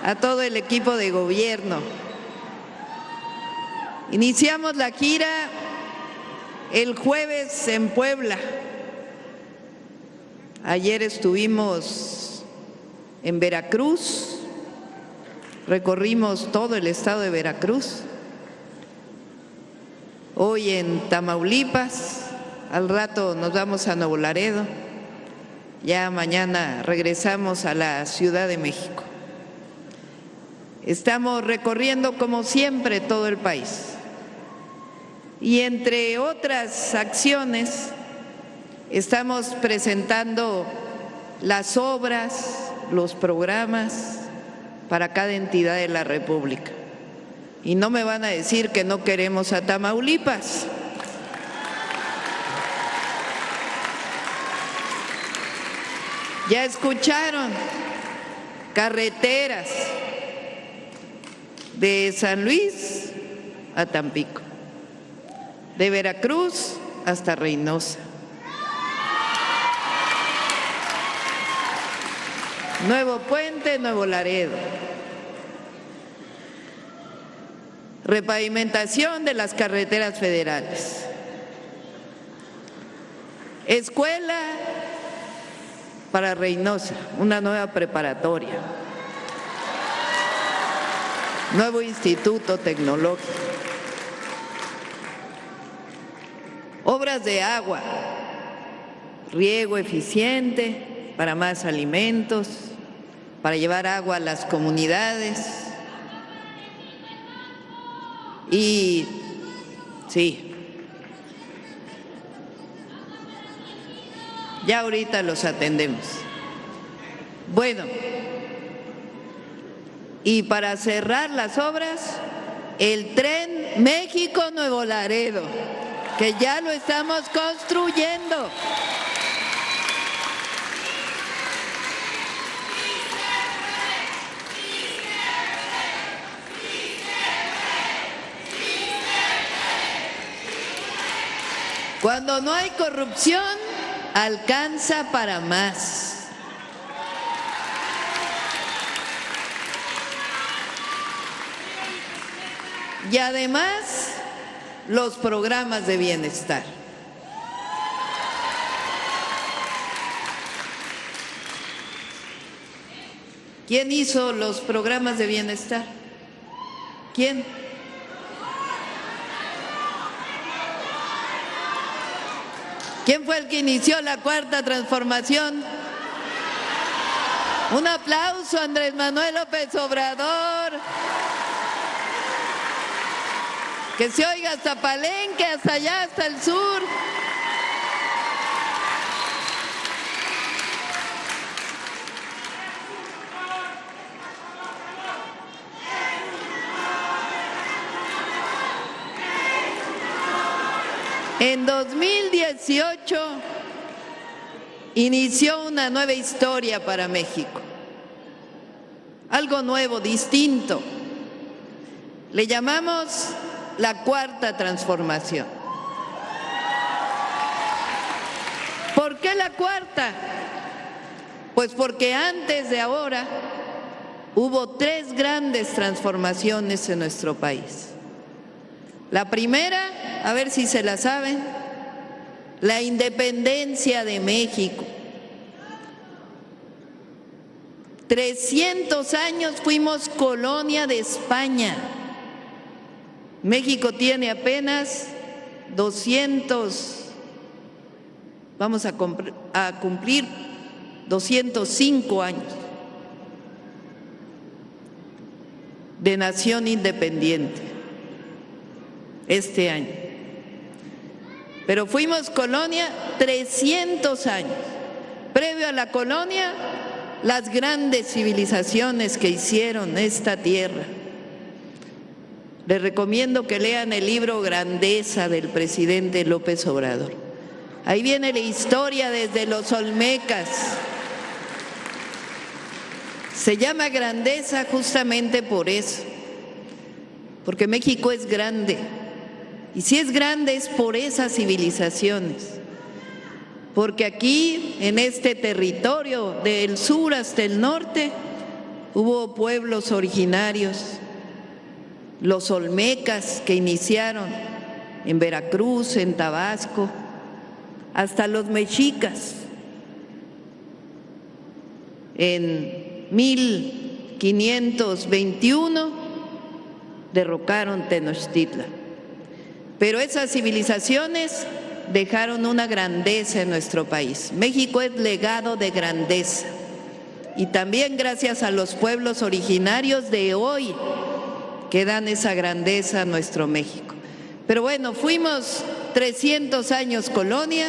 a todo el equipo de gobierno. Iniciamos la gira el jueves en Puebla. Ayer estuvimos en Veracruz, recorrimos todo el estado de Veracruz. Hoy en Tamaulipas, al rato nos vamos a Nuevo Laredo. Ya mañana regresamos a la Ciudad de México. Estamos recorriendo como siempre todo el país. Y entre otras acciones, estamos presentando las obras, los programas para cada entidad de la República. Y no me van a decir que no queremos a Tamaulipas. Ya escucharon, carreteras de San Luis a Tampico, de Veracruz hasta Reynosa. Nuevo Puente, Nuevo Laredo. Repavimentación de las carreteras federales. Escuela para Reynosa, una nueva preparatoria. Nuevo instituto tecnológico. Obras de agua, riego eficiente para más alimentos, para llevar agua a las comunidades. Y sí, ya ahorita los atendemos. Bueno, y para cerrar las obras, el tren México-Nuevo Laredo, que ya lo estamos construyendo. Cuando no hay corrupción, alcanza para más. Y además, los programas de bienestar. ¿Quién hizo los programas de bienestar? ¿Quién? ¿Quién fue el que inició la cuarta transformación? Un aplauso a Andrés Manuel López Obrador. Que se oiga hasta Palenque, hasta allá, hasta el sur. En 2018 inició una nueva historia para México, algo nuevo, distinto. Le llamamos la cuarta transformación. ¿Por qué la cuarta? Pues porque antes de ahora hubo 3 grandes transformaciones en nuestro país. La primera, a ver si se la saben, la independencia de México. 300 años fuimos colonia de España. México tiene apenas cumplir 205 años de nación independiente este año. Pero fuimos colonia 300 años. Previo a la colonia, las grandes civilizaciones que hicieron esta tierra. Les recomiendo que lean el libro Grandeza del presidente López Obrador. Ahí viene la historia desde los olmecas. Se llama Grandeza justamente por eso, porque México es grande. Y si es grande es por esas civilizaciones. Porque aquí, en este territorio del sur hasta el norte, hubo pueblos originarios, los olmecas que iniciaron en Veracruz, en Tabasco, hasta los mexicas. En 1521 derrocaron Tenochtitlan. Pero esas civilizaciones dejaron una grandeza en nuestro país. México es legado de grandeza. Y también gracias a los pueblos originarios de hoy que dan esa grandeza a nuestro México. Pero bueno, fuimos 300 años colonia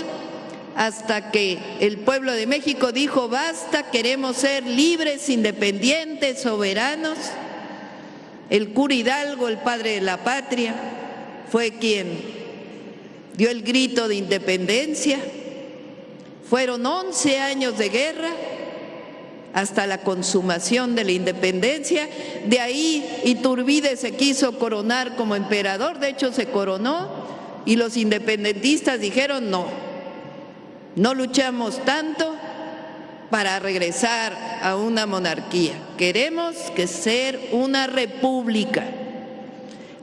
hasta que el pueblo de México dijo basta, queremos ser libres, independientes, soberanos. El cura Hidalgo, el padre de la patria, fue quien dio el grito de independencia. Fueron 11 años de guerra hasta la consumación de la independencia. De ahí Iturbide se quiso coronar como emperador, de hecho se coronó, y los independentistas dijeron no luchamos tanto para regresar a una monarquía, queremos que ser una república.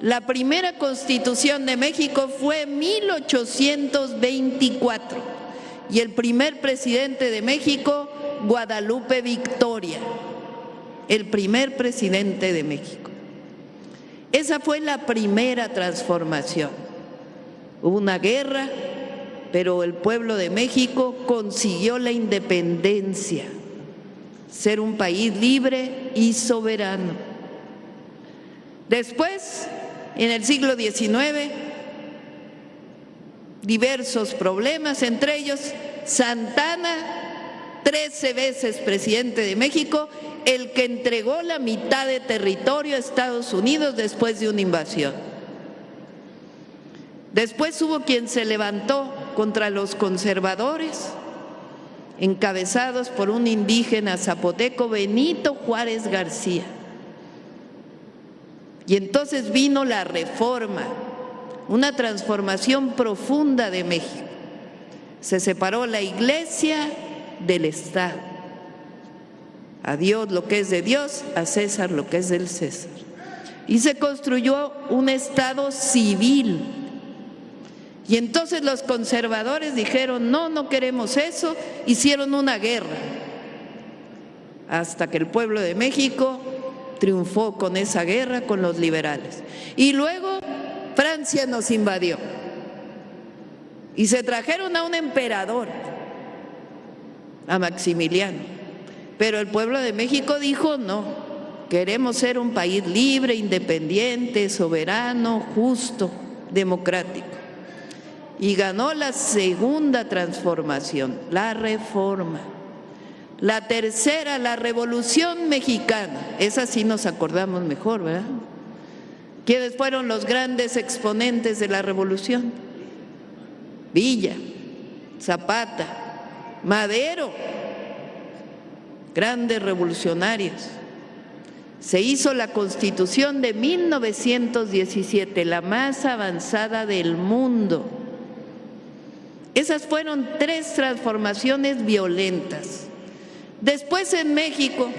La primera Constitución de México fue en 1824 y el primer presidente de México, Guadalupe Victoria, el primer presidente de México. Esa fue la primera transformación. Hubo una guerra, pero el pueblo de México consiguió la independencia, ser un país libre y soberano. Después, en el siglo XIX, diversos problemas, entre ellos Santana, 13 veces presidente de México, el que entregó la mitad de territorio a Estados Unidos después de una invasión. Después hubo quien se levantó contra los conservadores, encabezados por un indígena zapoteco, Benito Juárez García. Y entonces vino la reforma, una transformación profunda de México. Se separó la Iglesia del Estado. A Dios lo que es de Dios, a César lo que es del César. Y se construyó un Estado civil. Y entonces los conservadores dijeron, no queremos eso, hicieron una guerra. Hasta que el pueblo de México triunfó con esa guerra con los liberales. Y luego Francia nos invadió y se trajeron a un emperador, a Maximiliano, pero el pueblo de México dijo no, queremos ser un país libre, independiente, soberano, justo, democrático. Y ganó la segunda transformación, la reforma. La tercera, la Revolución Mexicana, esa sí nos acordamos mejor, ¿verdad? ¿Quiénes fueron los grandes exponentes de la revolución? Villa, Zapata, Madero, grandes revolucionarios. Se hizo la Constitución de 1917, la más avanzada del mundo. Esas fueron 3 transformaciones violentas. Después en México,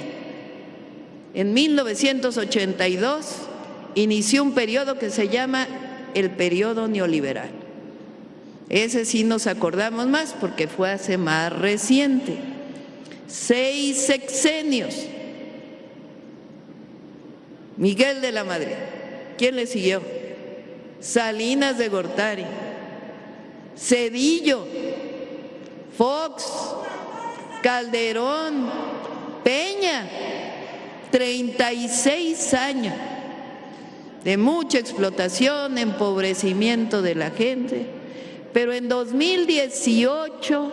en 1982, inició un periodo que se llama el periodo neoliberal. Ese sí nos acordamos más porque fue hace más reciente. 6 sexenios. Miguel de la Madrid. ¿Quién le siguió? Salinas de Gortari, Zedillo, Fox, Calderón, Peña. 36 años de mucha explotación, empobrecimiento de la gente. Pero en 2018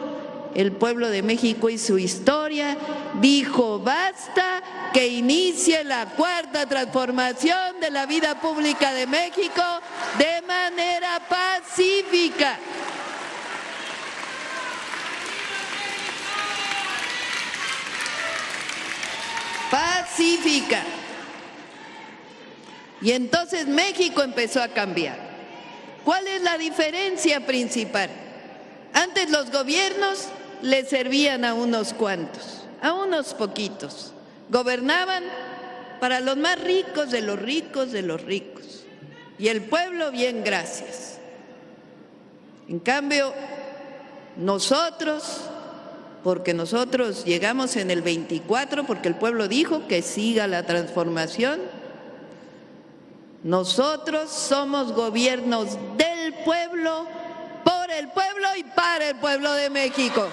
el pueblo de México y su historia dijo basta, que inicie la cuarta transformación de la vida pública de México de manera pacífica. Pacífica. Y entonces México empezó a cambiar. ¿Cuál es la diferencia principal? Antes los gobiernos le servían a unos cuantos, a unos poquitos. Gobernaban para los más ricos de los ricos de los ricos. Y el pueblo, bien, gracias. En cambio, nosotros, porque nosotros llegamos en el 24, porque el pueblo dijo que siga la transformación, nosotros somos gobiernos del pueblo, por el pueblo y para el pueblo de México.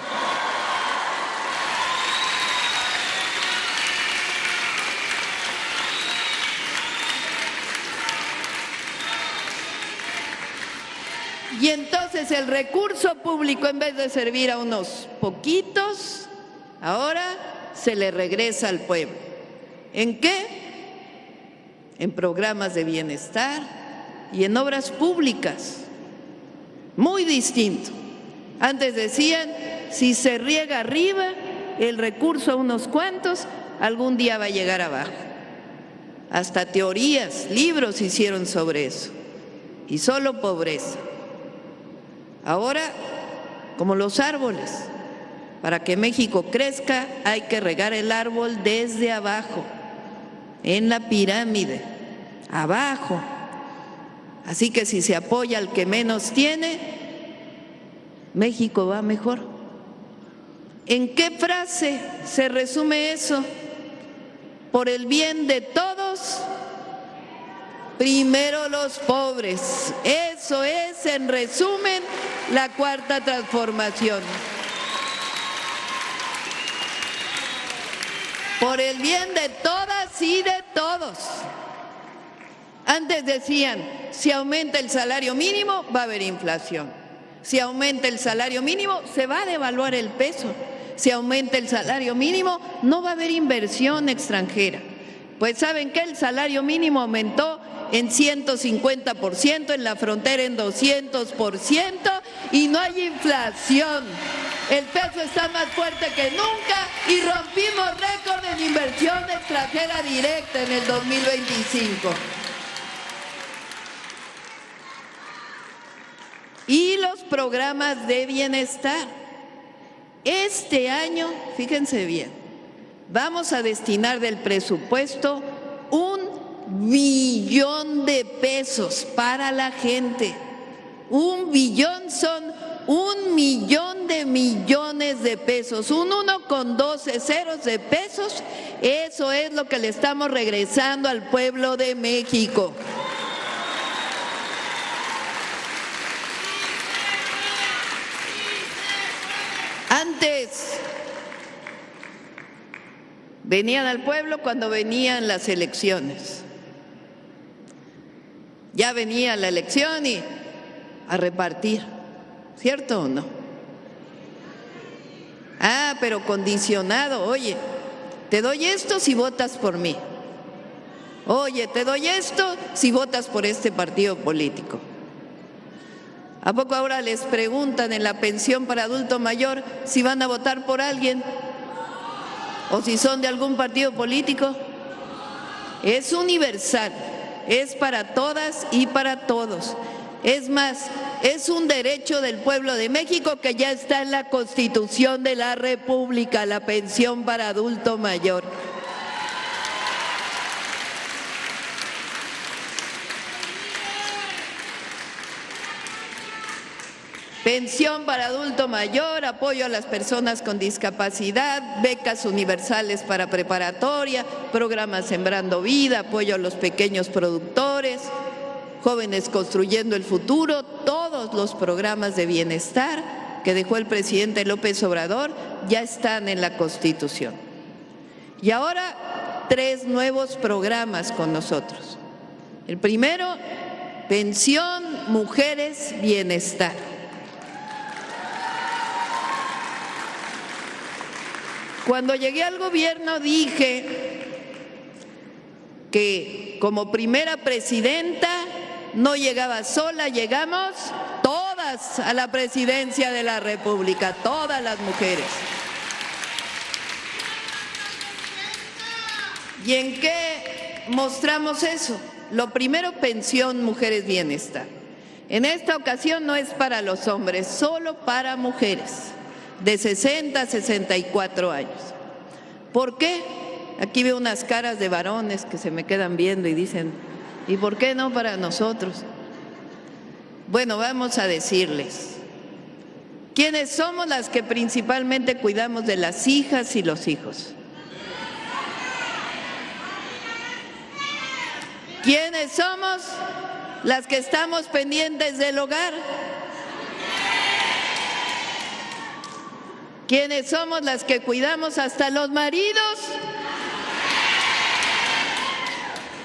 Y entonces el recurso público, en vez de servir a unos poquitos, ahora se le regresa al pueblo. ¿En qué? En programas de bienestar y en obras públicas. Muy distinto. Antes decían, si se riega arriba, el recurso a unos cuantos, algún día va a llegar abajo. Hasta teorías, libros hicieron sobre eso. Y solo pobreza. Ahora, como los árboles, para que México crezca hay que regar el árbol desde abajo, en la pirámide, abajo. Así que si se apoya al que menos tiene, México va mejor. ¿En qué frase se resume eso? Por el bien de todos, primero los pobres. Eso es, en resumen, la cuarta transformación. Por el bien de todas y de todos. Antes decían, si aumenta el salario mínimo, va a haber inflación. Si aumenta el salario mínimo, se va a devaluar el peso. Si aumenta el salario mínimo, no va a haber inversión extranjera. Pues ¿saben qué? El salario mínimo aumentó en 150%, en la frontera en 200%, y no hay inflación. El peso está más fuerte que nunca y rompimos récord en inversión extranjera directa en el 2025. Y los programas de bienestar. Este año, fíjense bien, vamos a destinar del presupuesto 1 billón de pesos para la gente. 1 billón son 1 millón de millones de pesos, un 1 con 12 ceros de pesos. Eso es lo que le estamos regresando al pueblo de México. Antes venían al pueblo cuando venían las elecciones. Ya venía la elección y a repartir, ¿cierto o no? Ah, pero condicionado, oye, te doy esto si votas por mí. Oye, te doy esto si votas por este partido político. ¿A poco ahora les preguntan en la pensión para adulto mayor si van a votar por alguien o si son de algún partido político? Es universal, es para todas y para todos. Es más, es un derecho del pueblo de México que ya está en la Constitución de la República, la pensión para adulto mayor. pensión para adulto mayor, apoyo a las personas con discapacidad, becas universales para preparatoria, programa Sembrando Vida, apoyo a los pequeños productores, Jóvenes Construyendo el Futuro, todos los programas de bienestar que dejó el presidente López Obrador ya están en la Constitución. Y ahora 3 nuevos programas con nosotros. El primero, Pensión Mujeres Bienestar. Cuando llegué al gobierno dije que como primera presidenta no llegaba sola, llegamos todas a la presidencia de la República, todas las mujeres. ¿Y en qué mostramos eso? Lo primero, Pensión Mujeres Bienestar. En esta ocasión no es para los hombres, solo para mujeres de 60 a 64 años. ¿Por qué? Aquí veo unas caras de varones que se me quedan viendo y dicen, ¿y por qué no para nosotros? Bueno, vamos a decirles, ¿quiénes somos las que principalmente cuidamos de las hijas y los hijos? ¿Quiénes somos las que estamos pendientes del hogar? ¿Quiénes somos las que cuidamos hasta los maridos?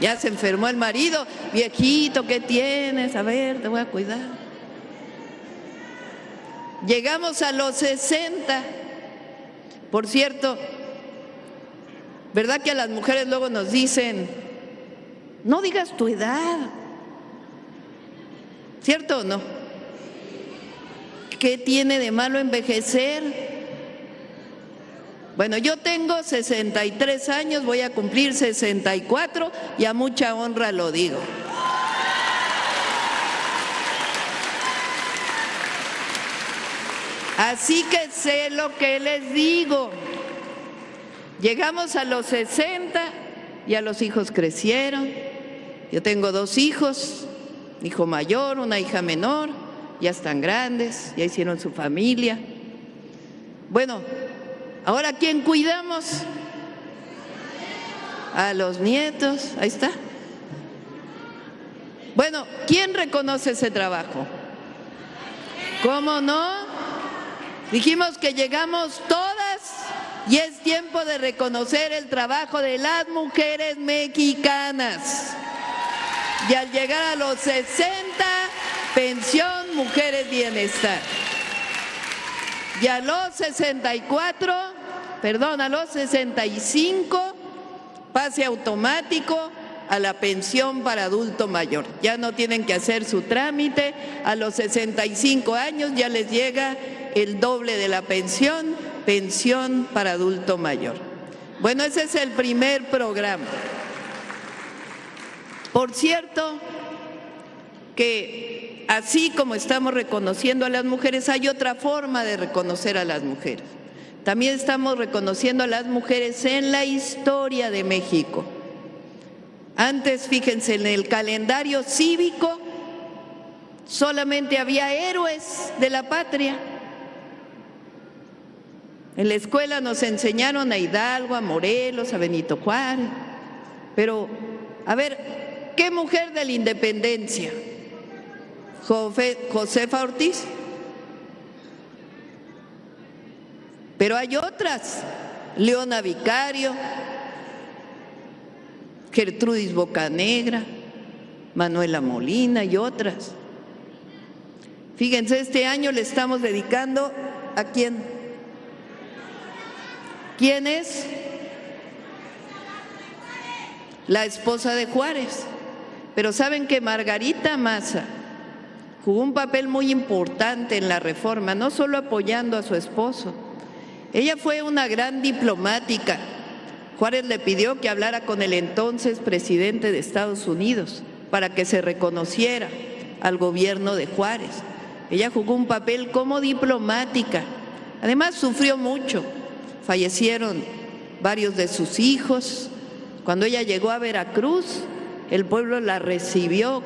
Ya se enfermó el marido, viejito, ¿qué tienes? A ver, te voy a cuidar. Llegamos a los 60. Por cierto, ¿verdad que a las mujeres luego nos dicen, no digas tu edad? ¿Cierto o no? ¿Qué tiene de malo envejecer? Bueno, yo tengo 63 años, voy a cumplir 64 y a mucha honra lo digo. Así que sé lo que les digo. Llegamos a los 60, ya los hijos crecieron. Yo tengo 2 hijos, hijo mayor, una hija menor, ya están grandes, ya hicieron su familia. Bueno, ¿ahora quién cuidamos? A los nietos, ahí está. Bueno, ¿quién reconoce ese trabajo? ¿Cómo no? Dijimos que llegamos todas y es tiempo de reconocer el trabajo de las mujeres mexicanas. Y al llegar a los 60, Pensión Mujeres Bienestar. Y a los 64, perdón, a los 65, pase automático a la pensión para adulto mayor. Ya no tienen que hacer su trámite, a los 65 años ya les llega el doble de la pensión, pensión para adulto mayor. Bueno, ese es el primer programa. Por cierto, que así como estamos reconociendo a las mujeres, hay otra forma de reconocer a las mujeres. También estamos reconociendo a las mujeres en la historia de México. Antes, fíjense, en el calendario cívico solamente había héroes de la patria. En la escuela nos enseñaron a Hidalgo, a Morelos, a Benito Juárez. Pero, a ver, ¿qué mujer de la independencia? Josefa Ortiz. Pero hay otras, Leona Vicario, Gertrudis Bocanegra, Manuela Molina y otras. Fíjense, este año le estamos dedicando ¿a quién? ¿Quién es? La esposa de Juárez. Pero saben que Margarita Maza jugó un papel muy importante en la reforma, no solo apoyando a su esposo. Ella fue una gran diplomática. Juárez le pidió que hablara con el entonces presidente de Estados Unidos para que se reconociera al gobierno de Juárez. Ella jugó un papel como diplomática. Además, sufrió mucho. Fallecieron varios de sus hijos. Cuando ella llegó a Veracruz, el pueblo la recibió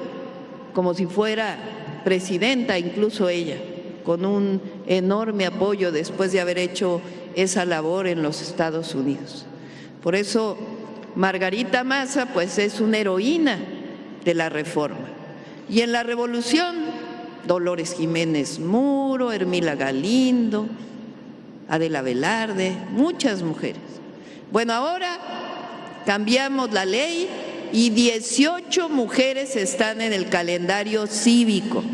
como si fuera presidenta, incluso ella. con un enorme apoyo después de haber hecho esa labor en los Estados Unidos. Por eso Margarita Maza pues es una heroína de la reforma. Y en la revolución, Dolores Jiménez Muro, Hermila Galindo, Adela Velarde, muchas mujeres. Bueno, ahora cambiamos la ley y 18 mujeres están en el calendario cívico,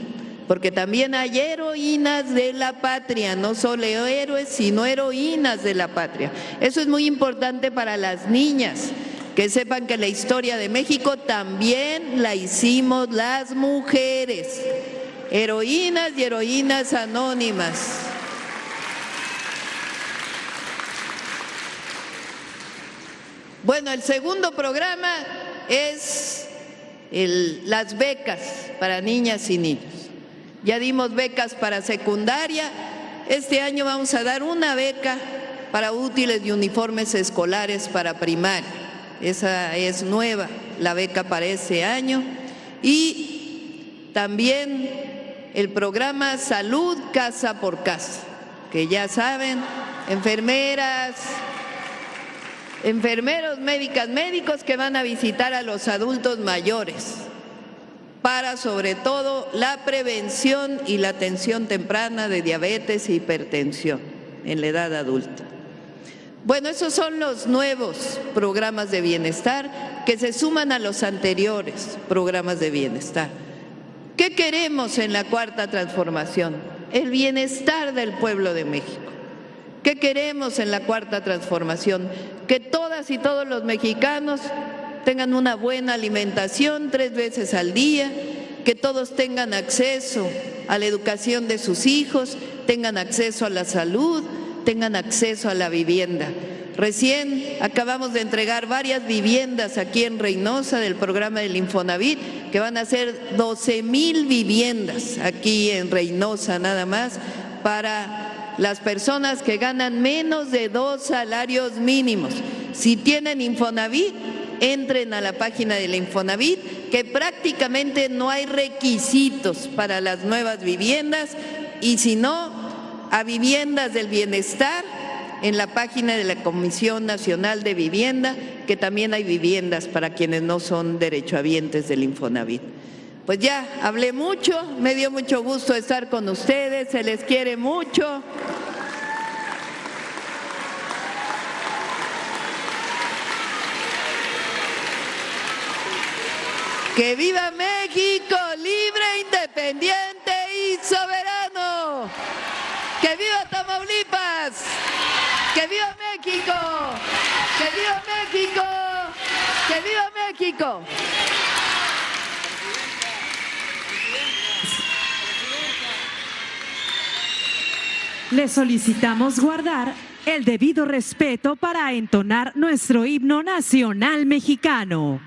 porque también hay heroínas de la patria, no solo héroes, sino heroínas de la patria. Eso es muy importante para las niñas, que sepan que la historia de México también la hicimos las mujeres, heroínas y heroínas anónimas. Bueno, el segundo programa es las becas para niñas y niños. Ya dimos becas para secundaria, este año vamos a dar una beca para útiles y uniformes escolares para primaria. Esa es nueva, la beca para ese año. Y también el programa Salud Casa por Casa, que ya saben, enfermeras, enfermeros, médicas, médicos que van a visitar a los adultos mayores para sobre todo la prevención y la atención temprana de diabetes e hipertensión en la edad adulta. Bueno, esos son los nuevos programas de bienestar que se suman a los anteriores programas de bienestar. ¿Qué queremos en la Cuarta Transformación? El bienestar del pueblo de México. ¿Qué queremos en la Cuarta Transformación? Que todas y todos los mexicanos tengan una buena alimentación 3 veces al día, que todos tengan acceso a la educación de sus hijos, tengan acceso a la salud, tengan acceso a la vivienda. Recién acabamos de entregar varias viviendas aquí en Reynosa del programa del Infonavit, que van a ser 12,000 viviendas aquí en Reynosa nada más para las personas que ganan menos de 2 salarios mínimos. Si tienen Infonavit, entren a la página del Infonavit, que prácticamente no hay requisitos para las nuevas viviendas, y si no, a Viviendas del Bienestar, en la página de la Comisión Nacional de Vivienda, que también hay viviendas para quienes no son derechohabientes del Infonavit. Pues ya hablé mucho, me dio mucho gusto estar con ustedes, se les quiere mucho. ¡Que viva México, libre, independiente y soberano! ¡Que viva Tamaulipas! ¡Que viva México! ¡Que viva México! ¡Que viva México! Le solicitamos guardar el debido respeto para entonar nuestro himno nacional mexicano.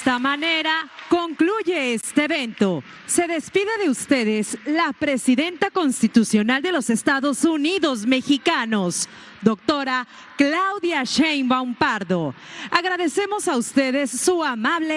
esta manera concluye este evento. Se despide de ustedes la presidenta constitucional de los Estados Unidos mexicanos, doctora Claudia Sheinbaum Pardo. Agradecemos a ustedes su amable